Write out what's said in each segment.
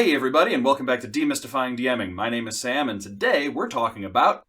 Hey everybody, and welcome back to Demystifying DMing. My name is Sam, and today we're talking about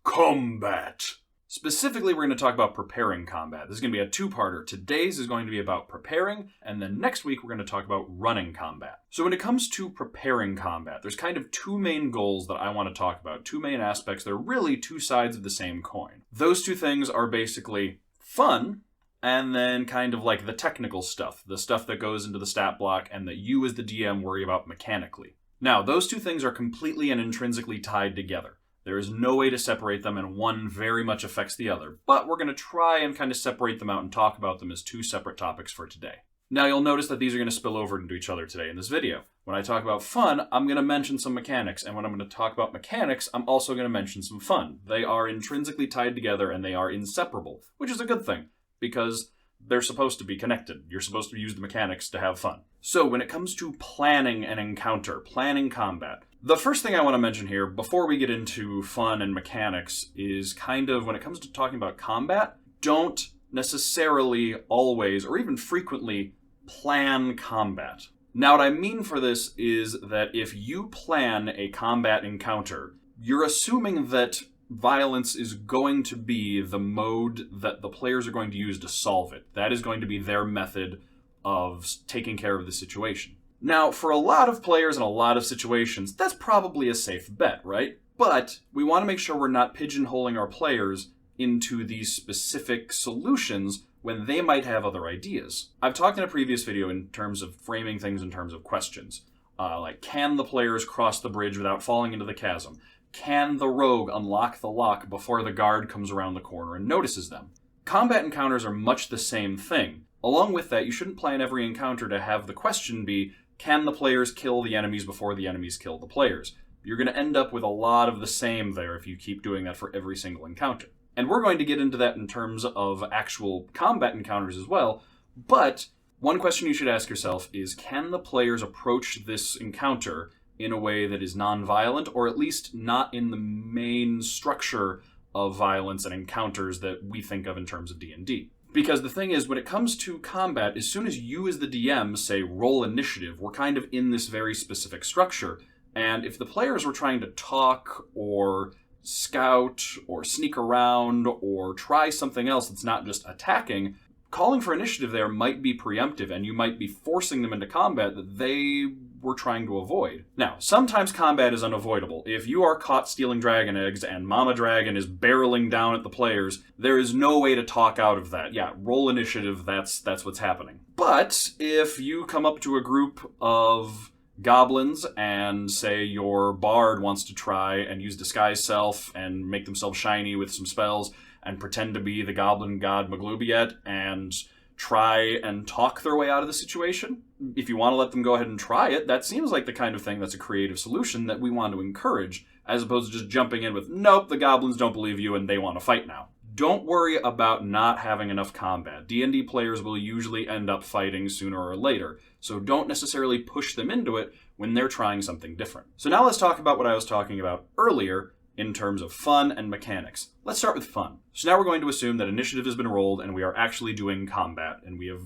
combat. Specifically, we're going to talk about preparing combat. This is going to be a two-parter. Today's is going to be about preparing, and then next week we're going to talk about running combat. So when it comes to preparing combat, there's kind of two main goals that I want to talk about, two main aspects that are really two sides of the same coin. Those two things are basically fun, and then kind of like the technical stuff, the stuff that goes into the stat block and that you as the DM worry about mechanically. Now, those two things are completely and intrinsically tied together. There is no way to separate them, and one very much affects the other. But we're going to try and kind of separate them out and talk about them as two separate topics for today. Now, you'll notice that these are going to spill over into each other today in this video. When I talk about fun, I'm going to mention some mechanics, and when I'm going to talk about mechanics, I'm also going to mention some fun. They are intrinsically tied together, and they are inseparable, which is a good thing, because they're supposed to be connected. You're supposed to use the mechanics to have fun. So when it comes to planning an encounter, planning combat, the first thing I want to mention here, before we get into fun and mechanics, is kind of, when it comes to talking about combat, don't necessarily always, or even frequently, plan combat. Now what I mean for this is that if you plan a combat encounter, you're assuming that violence is going to be the mode that the players are going to use to solve it. That is going to be their method of taking care of the situation. Now, for a lot of players in a lot of situations, that's probably a safe bet, right? But we want to make sure we're not pigeonholing our players into these specific solutions when they might have other ideas. I've talked in a previous video in terms of framing things in terms of questions. Like, can the players cross the bridge without falling into the chasm? Can the rogue unlock the lock before the guard comes around the corner and notices them? Combat encounters are much the same thing. Along with that, you shouldn't plan every encounter to have the question be, can the players kill the enemies before the enemies kill the players? You're going to end up with a lot of the same there if you keep doing that for every single encounter. And we're going to get into that in terms of actual combat encounters as well, but one question you should ask yourself is, can the players approach this encounter in a way that is non-violent, or at least not in the main structure of violence and encounters that we think of in terms of D&D. Because the thing is, when it comes to combat, as soon as you as the DM say roll initiative, we're kind of in this very specific structure. And if the players were trying to talk or scout or sneak around or try something else that's not just attacking, calling for initiative there might be preemptive, and you might be forcing them into combat that they were trying to avoid. Now, sometimes combat is unavoidable. If you are caught stealing dragon eggs and Mama Dragon is barreling down at the players, there is no way to talk out of that. Yeah, roll initiative, that's what's happening. But if you come up to a group of goblins and say your bard wants to try and use disguise self and make themselves shiny with some spells and pretend to be the goblin god Maglubiet and try and talk their way out of the situation, if you want to let them go ahead and try it, that seems like the kind of thing that's a creative solution that we want to encourage, as opposed to just jumping in with, nope, the goblins don't believe you and they want to fight now. Don't worry about not having enough combat. D&D players will usually end up fighting sooner or later, so don't necessarily push them into it when they're trying something different. So now let's talk about what I was talking about earlier in terms of fun and mechanics. Let's start with fun. So now we're going to assume that initiative has been rolled and we are actually doing combat, and we have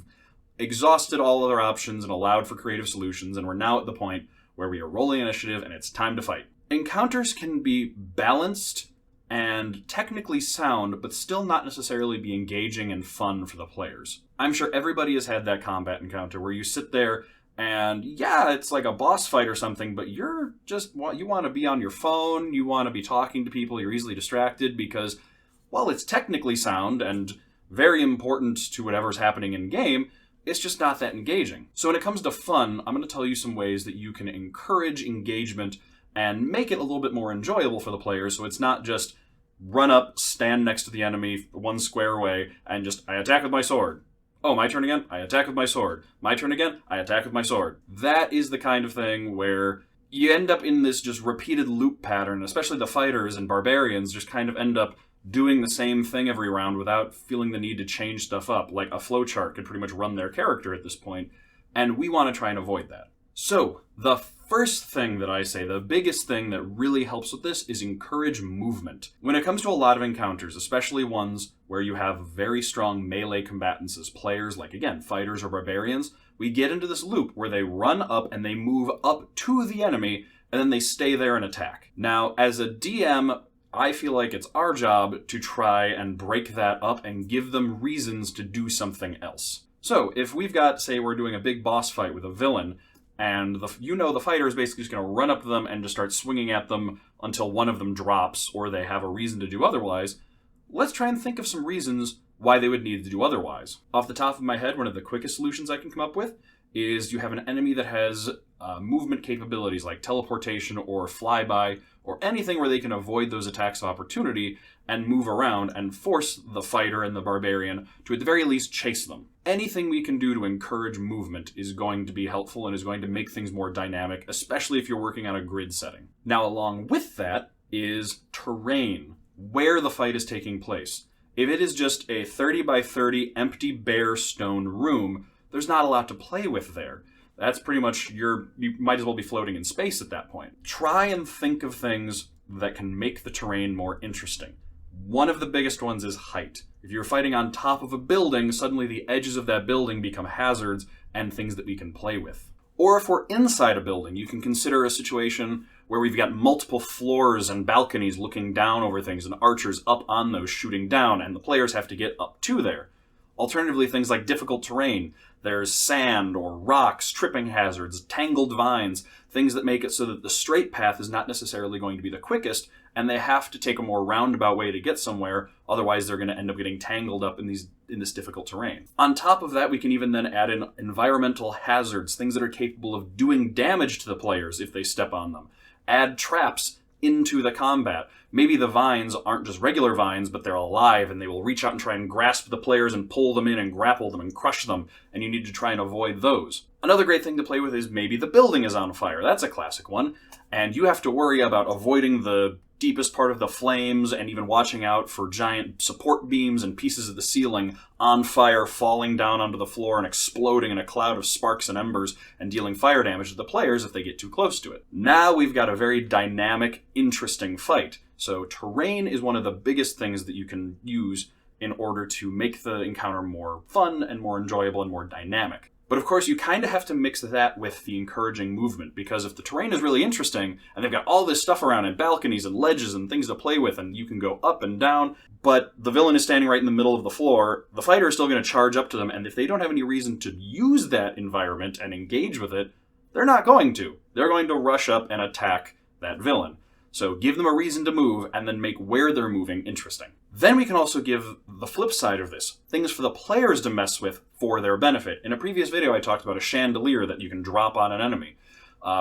exhausted all other options and allowed for creative solutions, and we're now at the point where we are rolling initiative and it's time to fight. Encounters can be balanced and technically sound, but still not necessarily be engaging and fun for the players. I'm sure everybody has had that combat encounter where you sit there and yeah, it's like a boss fight or something, but you want to be on your phone, you want to be talking to people, you're easily distracted because, while it's technically sound and very important to whatever's happening in game, it's just not that engaging. So when it comes to fun, I'm going to tell you some ways that you can encourage engagement and make it a little bit more enjoyable for the players, so it's not just run up, stand next to the enemy one square away, and just, I attack with my sword. Oh, my turn again? I attack with my sword. My turn again? I attack with my sword. That is the kind of thing where you end up in this just repeated loop pattern, especially the fighters and barbarians just kind of end up doing the same thing every round without feeling the need to change stuff up. Like a flowchart could pretty much run their character at this point, and we want to try and avoid that. So, the First thing that I say, the biggest thing that really helps with this is encourage movement. When it comes to a lot of encounters, especially ones where you have very strong melee combatants as players, like again, fighters or barbarians, we get into this loop where they run up and they move up to the enemy and then they stay there and attack. Now, as a DM, I feel like it's our job to try and break that up and give them reasons to do something else. So, if we've got, say, we're doing a big boss fight with a villain, and the fighter is basically just going to run up to them and just start swinging at them until one of them drops or they have a reason to do otherwise, let's try and think of some reasons why they would need to do otherwise. Off the top of my head, one of the quickest solutions I can come up with is you have an enemy that has movement capabilities like teleportation or flyby or anything where they can avoid those attacks of opportunity and move around and force the fighter and the barbarian to at the very least chase them. Anything we can do to encourage movement is going to be helpful and is going to make things more dynamic, especially if you're working on a grid setting. Now, along with that is terrain, where the fight is taking place. If it is just a 30 by 30 empty bare stone room, there's not a lot to play with there. That's pretty much you might as well be floating in space at that point. Try and think of things that can make the terrain more interesting. One of the biggest ones is height. If you're fighting on top of a building, suddenly the edges of that building become hazards and things that we can play with. Or if we're inside a building, you can consider a situation where we've got multiple floors and balconies looking down over things and archers up on those shooting down, and the players have to get up to there. Alternatively, things like difficult terrain. There's sand or rocks, tripping hazards, tangled vines, things that make it so that the straight path is not necessarily going to be the quickest, and they have to take a more roundabout way to get somewhere, otherwise they're going to end up getting tangled up in this difficult terrain. On top of that, we can even then add in environmental hazards, things that are capable of doing damage to the players if they step on them. Add traps into the combat. Maybe the vines aren't just regular vines, but they're alive, and they will reach out and try and grasp the players and pull them in and grapple them and crush them, and you need to try and avoid those. Another great thing to play with is maybe the building is on fire. That's a classic one, and you have to worry about avoiding the deepest part of the flames and even watching out for giant support beams and pieces of the ceiling on fire falling down onto the floor and exploding in a cloud of sparks and embers and dealing fire damage to the players if they get too close to it. Now we've got a very dynamic, interesting fight. So terrain is one of the biggest things that you can use in order to make the encounter more fun and more enjoyable and more dynamic. But of course, you kind of have to mix that with the encouraging movement, because if the terrain is really interesting, and they've got all this stuff around and balconies and ledges and things to play with, and you can go up and down, but the villain is standing right in the middle of the floor, the fighter is still going to charge up to them, and if they don't have any reason to use that environment and engage with it, they're not going to. They're going to rush up and attack that villain. So give them a reason to move, and then make where they're moving interesting. Then we can also give the flip side of this, things for the players to mess with for their benefit. In a previous video, I talked about a chandelier that you can drop on an enemy.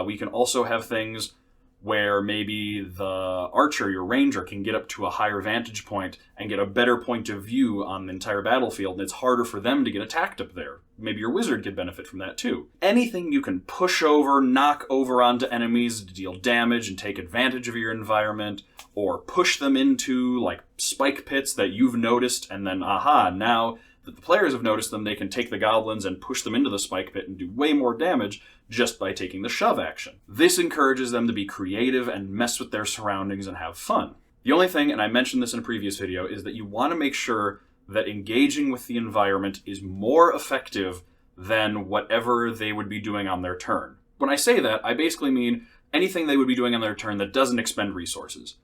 We can also have things where maybe the archer, your ranger, can get up to a higher vantage point and get a better point of view on the entire battlefield, and it's harder for them to get attacked up there. Maybe your wizard could benefit from that too. Anything you can push over, knock over onto enemies to deal damage and take advantage of your environment, or push them into like spike pits that you've noticed, and then aha, now that the players have noticed them, they can take the goblins and push them into the spike pit and do way more damage just by taking the shove action. This encourages them to be creative and mess with their surroundings and have fun. The only thing, and I mentioned this in a previous video, is that you want to make sure that engaging with the environment is more effective than whatever they would be doing on their turn. When I say that, I basically mean anything they would be doing on their turn that doesn't expend resources.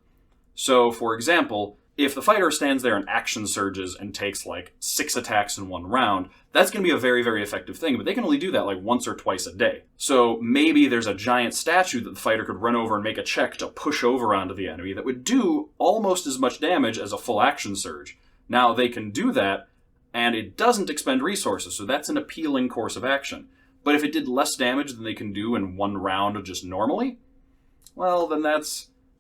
So, for example, if the fighter stands there and action surges and takes like 6 attacks in one round, that's going to be a very, very effective thing, but they can only do that like once or twice a day. So maybe there's a giant statue that the fighter could run over and make a check to push over onto the enemy that would do almost as much damage as a full action surge. Now they can do that, and it doesn't expend resources, so that's an appealing course of action. But if it did less damage than they can do in one round just normally, well, then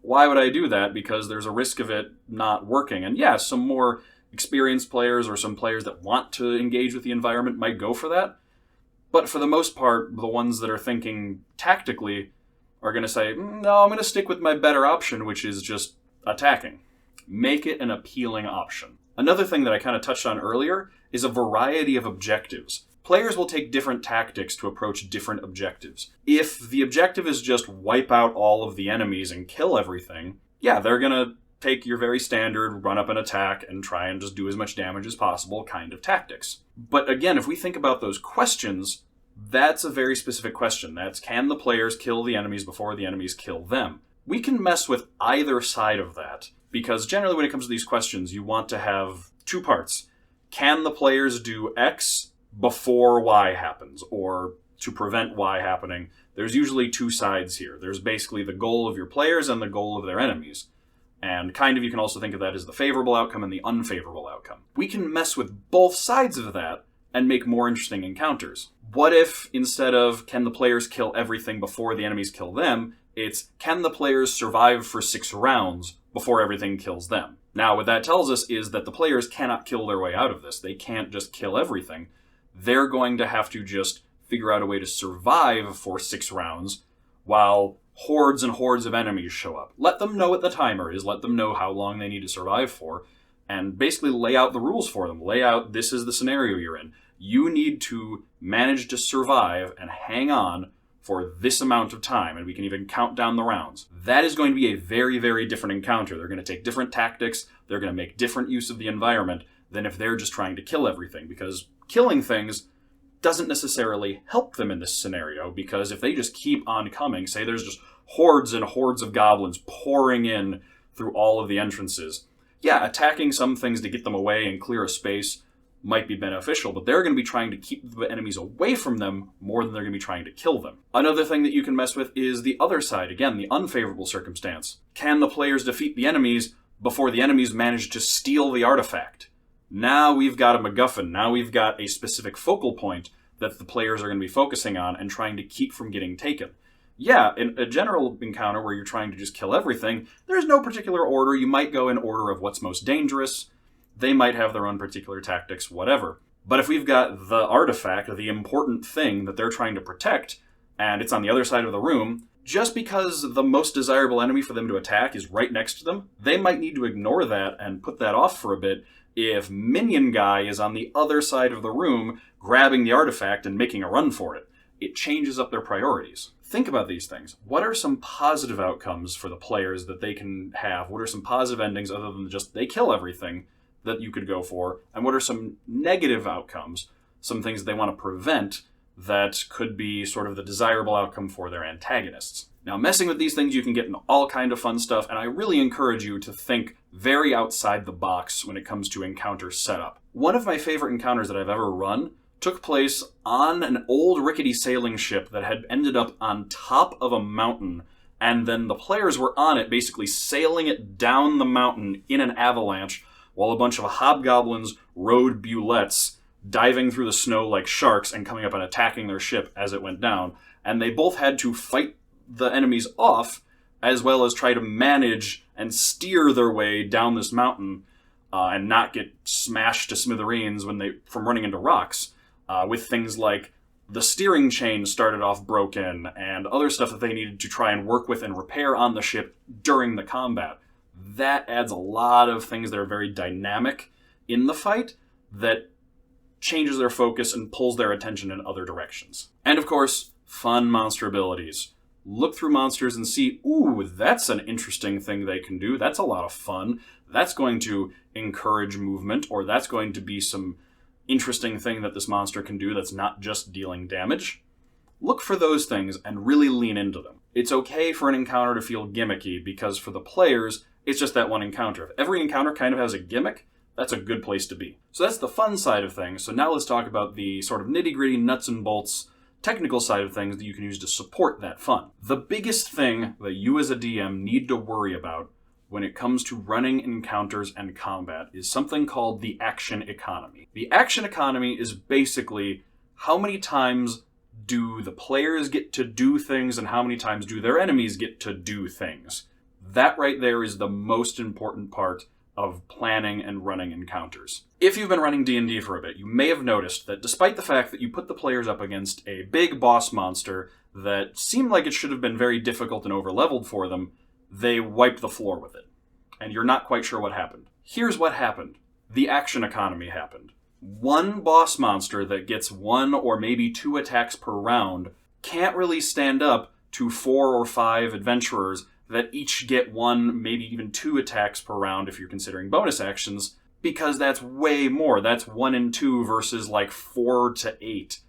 why would I do that? Because there's a risk of it not working. And yeah, some more experienced players or some players that want to engage with the environment might go for that. But for the most part, the ones that are thinking tactically are going to say, no, I'm going to stick with my better option, which is just attacking. Make it an appealing option. Another thing that I kind of touched on earlier is a variety of objectives. Players will take different tactics to approach different objectives. If the objective is just wipe out all of the enemies and kill everything, yeah, they're gonna take your very standard run up and attack and try and just do as much damage as possible kind of tactics. But again, if we think about those questions, that's a very specific question. That's, can the players kill the enemies before the enemies kill them? We can mess with either side of that, because generally when it comes to these questions, you want to have two parts. Can the players do X before Y happens, or to prevent Y happening? There's usually two sides here. There's basically the goal of your players and the goal of their enemies. And kind of you can also think of that as the favorable outcome and the unfavorable outcome. We can mess with both sides of that and make more interesting encounters. What if, instead of can the players kill everything before the enemies kill them, it's can the players survive for 6 rounds before everything kills them? Now, what that tells us is that the players cannot kill their way out of this. They can't just kill everything. They're going to have to just figure out a way to survive for 6 rounds while hordes and hordes of enemies show up. Let them know what the timer is, let them know how long they need to survive for, and basically lay out the rules for them. Lay out, this is the scenario you're in. You need to manage to survive and hang on for this amount of time, and we can even count down the rounds. That is going to be a very, very different encounter. They're going to take different tactics, they're going to make different use of the environment than if they're just trying to kill everything, because killing things doesn't necessarily help them in this scenario, because if they just keep on coming, say there's just hordes and hordes of goblins pouring in through all of the entrances, yeah, attacking some things to get them away and clear a space might be beneficial, but they're going to be trying to keep the enemies away from them more than they're going to be trying to kill them. Another thing that you can mess with is the other side, again, the unfavorable circumstance. Can the players defeat the enemies before the enemies manage to steal the artifact? Now we've got a MacGuffin, now we've got a specific focal point that the players are going to be focusing on and trying to keep from getting taken. Yeah, in a general encounter where you're trying to just kill everything, there's no particular order. You might go in order of what's most dangerous. They might have their own particular tactics, whatever. But if we've got the artifact, the important thing that they're trying to protect, and it's on the other side of the room, just because the most desirable enemy for them to attack is right next to them, they might need to ignore that and put that off for a bit if Minion Guy is on the other side of the room grabbing the artifact and making a run for it. It changes up their priorities. Think about these things. What are some positive outcomes for the players that they can have? What are some positive endings other than just they kill everything that you could go for? And what are some negative outcomes, some things they want to prevent that could be sort of the desirable outcome for their antagonists? Now, messing with these things, you can get into all kind of fun stuff, and I really encourage you to think very outside the box when it comes to encounter setup. One of my favorite encounters that I've ever run took place on an old rickety sailing ship that had ended up on top of a mountain, and then the players were on it, basically sailing it down the mountain in an avalanche, while a bunch of hobgoblins rode bulettes, diving through the snow like sharks and coming up and attacking their ship as it went down. And they both had to fight the enemies off, as well as try to manage and steer their way down this mountain and not get smashed to smithereens from running into rocks, with things like the steering chain started off broken and other stuff that they needed to try and work with and repair on the ship during the combat. That adds a lot of things that are very dynamic in the fight that changes their focus and pulls their attention in other directions. And of course, fun monster abilities. Look through monsters and see, ooh, that's an interesting thing they can do. That's a lot of fun. That's going to encourage movement, or that's going to be some interesting thing that this monster can do that's not just dealing damage. Look for those things and really lean into them. It's okay for an encounter to feel gimmicky, because for the players, it's just that one encounter. If every encounter kind of has a gimmick, that's a good place to be. So that's the fun side of things. So now let's talk about the sort of nitty-gritty nuts and bolts technical side of things that you can use to support that fun. The biggest thing that you as a DM need to worry about when it comes to running encounters and combat is something called the action economy. The action economy is basically how many times do the players get to do things and how many times do their enemies get to do things. That right there is the most important part of planning and running encounters. If you've been running D&D for a bit, you may have noticed that despite the fact that you put the players up against a big boss monster that seemed like it should have been very difficult and over-leveled for them, they wiped the floor with it. And you're not quite sure what happened. Here's what happened. The action economy happened. One boss monster that gets 1 or maybe 2 attacks per round can't really stand up to 4 or 5 adventurers that each get 1, maybe even 2 attacks per round if you're considering bonus actions, because that's way more. That's 1 and 2 versus like 4 to 8.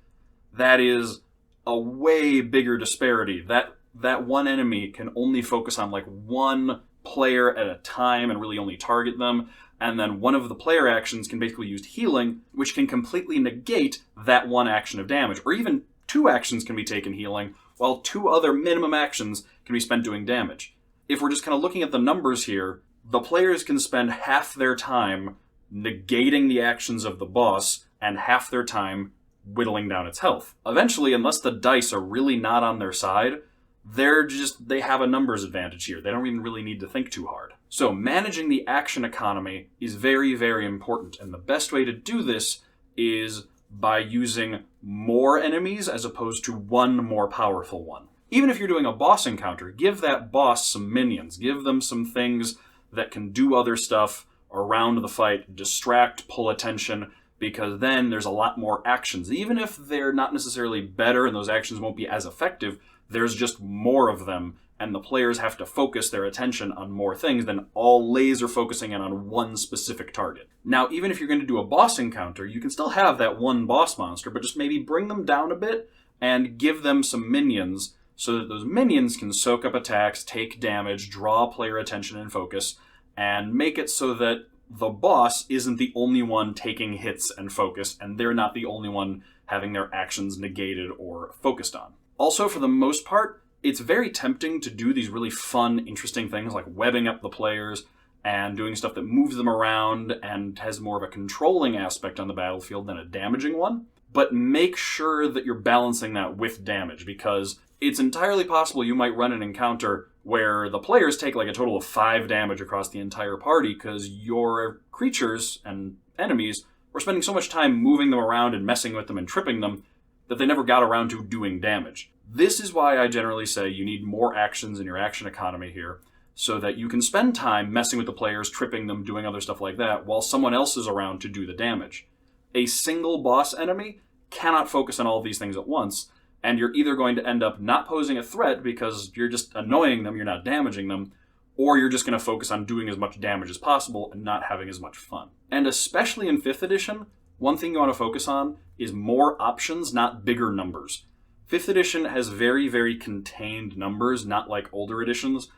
That is a way bigger disparity. That one enemy can only focus on like one player at a time and really only target them. And then one of the player actions can basically use healing, which can completely negate that one action of damage. Or even 2 actions can be taken healing, while 2 other minimum actions can be spent doing damage. If we're just kind of looking at the numbers here, the players can spend half their time negating the actions of the boss and half their time whittling down its health. Eventually, unless the dice are really not on their side, they have a numbers advantage here. They don't even really need to think too hard. So managing the action economy is very, very important, and the best way to do this is by using more enemies as opposed to one more powerful one. Even if you're doing a boss encounter, give that boss some minions. Give them some things that can do other stuff around the fight, distract, pull attention, because then there's a lot more actions. Even if they're not necessarily better and those actions won't be as effective, there's just more of them, and the players have to focus their attention on more things than all laser focusing in on one specific target. Now, even if you're going to do a boss encounter, you can still have that one boss monster, but just maybe bring them down a bit and give them some minions so that those minions can soak up attacks, take damage, draw player attention and focus, and make it so that the boss isn't the only one taking hits and focus, and they're not the only one having their actions negated or focused on. Also, for the most part, it's very tempting to do these really fun, interesting things like webbing up the players and doing stuff that moves them around and has more of a controlling aspect on the battlefield than a damaging one. But make sure that you're balancing that with damage, because it's entirely possible you might run an encounter where the players take like a total of 5 damage across the entire party because your creatures and enemies were spending so much time moving them around and messing with them and tripping them that they never got around to doing damage. This is why I generally say you need more actions in your action economy here, so that you can spend time messing with the players, tripping them, doing other stuff like that, while someone else is around to do the damage. A single boss enemy cannot focus on all of these things at once, and you're either going to end up not posing a threat because you're just annoying them, you're not damaging them, or you're just going to focus on doing as much damage as possible and not having as much fun. And especially in 5th edition, one thing you want to focus on is more options, not bigger numbers. 5th edition has very, very contained numbers, not like older editions.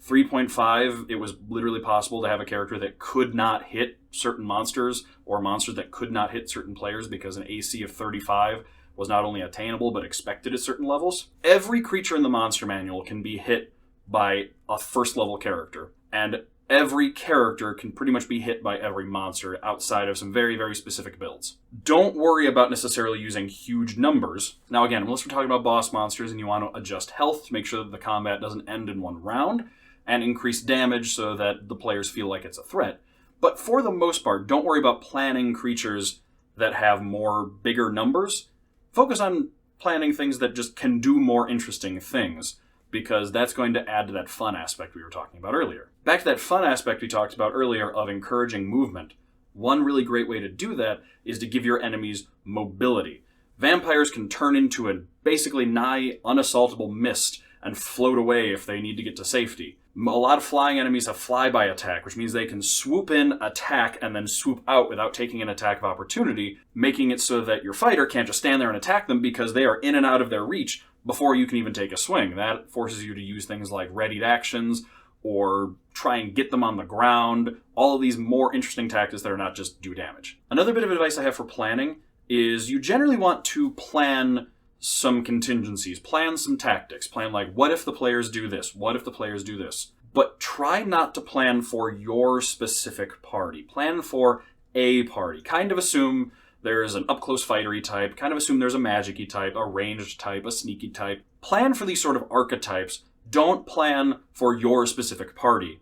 3.5, it was literally possible to have a character that could not hit certain monsters, or monsters that could not hit certain players because an AC of 35 was not only attainable but expected at certain levels. Every creature in the monster manual can be hit by a first level character, and every character can pretty much be hit by every monster outside of some very, very specific builds. Don't worry about necessarily using huge numbers. Now again, unless we're talking about boss monsters and you want to adjust health to make sure that the combat doesn't end in one round, and increase damage so that the players feel like it's a threat. But for the most part, don't worry about planning creatures that have more bigger numbers. Focus on planning things that just can do more interesting things, because that's going to add to that fun aspect we were talking about earlier. Back to that fun aspect we talked about earlier of encouraging movement. One really great way to do that is to give your enemies mobility. Vampires can turn into a basically nigh unassaultable mist and float away if they need to get to safety. A lot of flying enemies have flyby attack, which means they can swoop in, attack, and then swoop out without taking an attack of opportunity, making it so that your fighter can't just stand there and attack them because they are in and out of their reach before you can even take a swing. That forces you to use things like readied actions, or try and get them on the ground, all of these more interesting tactics that are not just do damage. Another bit of advice I have for planning is you generally want to plan some contingencies, plan some tactics, plan like, what if the players do this? What if the players do this? But try not to plan for your specific party. Plan for a party. Kind of assume there's an up-close fightery type, kind of assume there's a magic-y type, a ranged type, a sneaky type. Plan for these sort of archetypes. Don't plan for your specific party,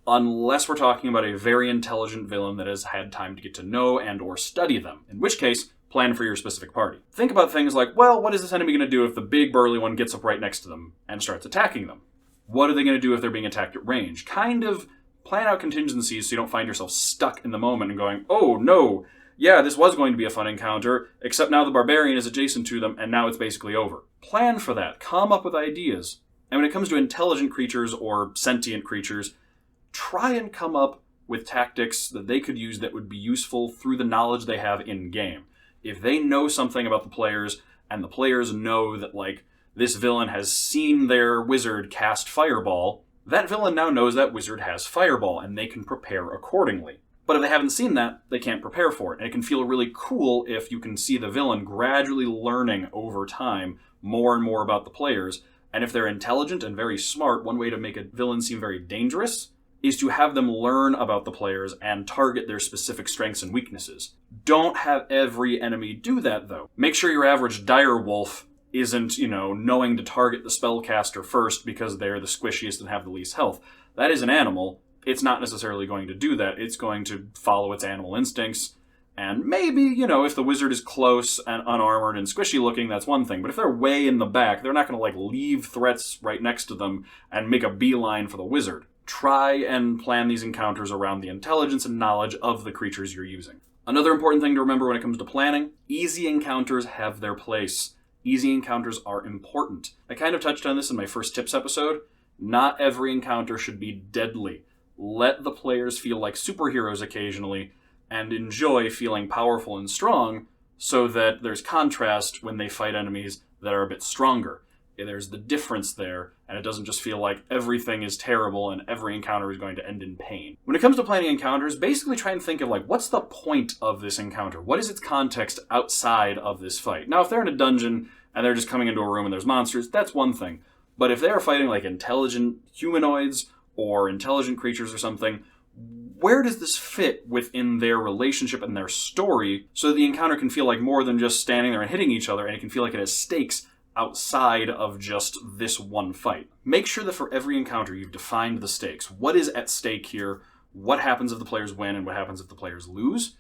unless we're talking about a very intelligent villain that has had time to get to know and or study them, in which case, plan for your specific party. Think about things like, well, what is this enemy going to do if the big burly one gets up right next to them and starts attacking them? What are they going to do if they're being attacked at range? Kind of plan out contingencies so you don't find yourself stuck in the moment and going, oh no, yeah, this was going to be a fun encounter, except now the barbarian is adjacent to them, and now it's basically over. Plan for that. Come up with ideas. And when it comes to intelligent creatures or sentient creatures, try and come up with tactics that they could use that would be useful through the knowledge they have in-game. If they know something about the players, and the players know that, like, this villain has seen their wizard cast Fireball, that villain now knows that wizard has Fireball, and they can prepare accordingly. But if they haven't seen that, they can't prepare for it. And it can feel really cool if you can see the villain gradually learning over time more and more about the players. And if they're intelligent and very smart, one way to make a villain seem very dangerous is to have them learn about the players and target their specific strengths and weaknesses. Don't have every enemy do that, though. Make sure your average dire wolf isn't, knowing to target the spellcaster first because they're the squishiest and have the least health. That is an animal. It's not necessarily going to do that. It's going to follow its animal instincts. And maybe, if the wizard is close and unarmored and squishy looking, that's one thing. But if they're way in the back, they're not going to, leave threats right next to them and make a beeline for the wizard. Try and plan these encounters around the intelligence and knowledge of the creatures you're using. Another important thing to remember when it comes to planning, easy encounters have their place. Easy encounters are important. I kind of touched on this in my first tips episode. Not every encounter should be deadly. Let the players feel like superheroes occasionally and enjoy feeling powerful and strong so that there's contrast when they fight enemies that are a bit stronger. There's the difference there, and it doesn't just feel like everything is terrible and every encounter is going to end in pain. When it comes to planning encounters, basically try and think of, what's the point of this encounter? What is its context outside of this fight? Now, if they're in a dungeon and they're just coming into a room and there's monsters, that's one thing. But if they're fighting, intelligent humanoids or intelligent creatures or something, where does this fit within their relationship and their story so that the encounter can feel like more than just standing there and hitting each other, and it can feel like it has stakes outside of just this one fight? Make sure that for every encounter you've defined the stakes. What is at stake here? What happens if the players win and what happens if the players lose?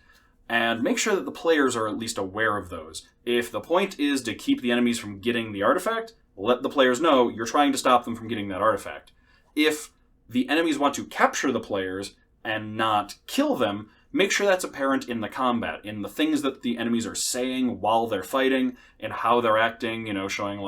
And make sure that the players are at least aware of those. If the point is to keep the enemies from getting the artifact, let the players know you're trying to stop them from getting that artifact. If the enemies want to capture the players and not kill them, make sure that's apparent in the combat, in the things that the enemies are saying while they're fighting, and how they're acting, showing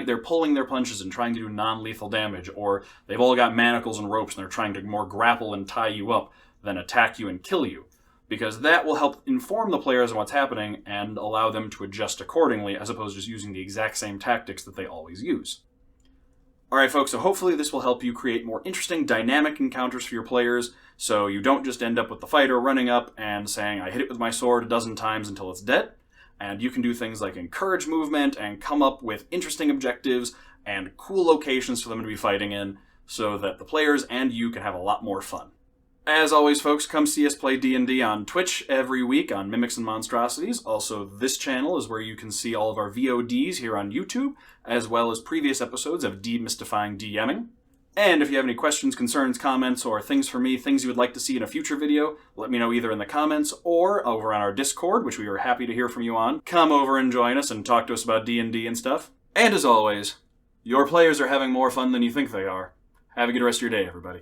they're pulling their punches and trying to do non-lethal damage, or they've all got manacles and ropes and they're trying to more grapple and tie you up than attack you and kill you. Because that will help inform the players on what's happening and allow them to adjust accordingly, as opposed to just using the exact same tactics that they always use. Alright folks, so hopefully this will help you create more interesting, dynamic encounters for your players, so you don't just end up with the fighter running up and saying, I hit it with my sword a dozen times until it's dead. And you can do things like encourage movement and come up with interesting objectives and cool locations for them to be fighting in, so that the players and you can have a lot more fun. As always, folks, come see us play D&D on Twitch every week on Mimics and Monstrosities. Also, this channel is where you can see all of our VODs here on YouTube, as well as previous episodes of Demystifying DMing. And if you have any questions, concerns, comments, or things for me, things you would like to see in a future video, let me know either in the comments or over on our Discord, which we are happy to hear from you on. Come over and join us and talk to us about D&D and stuff. And as always, your players are having more fun than you think they are. Have a good rest of your day, everybody.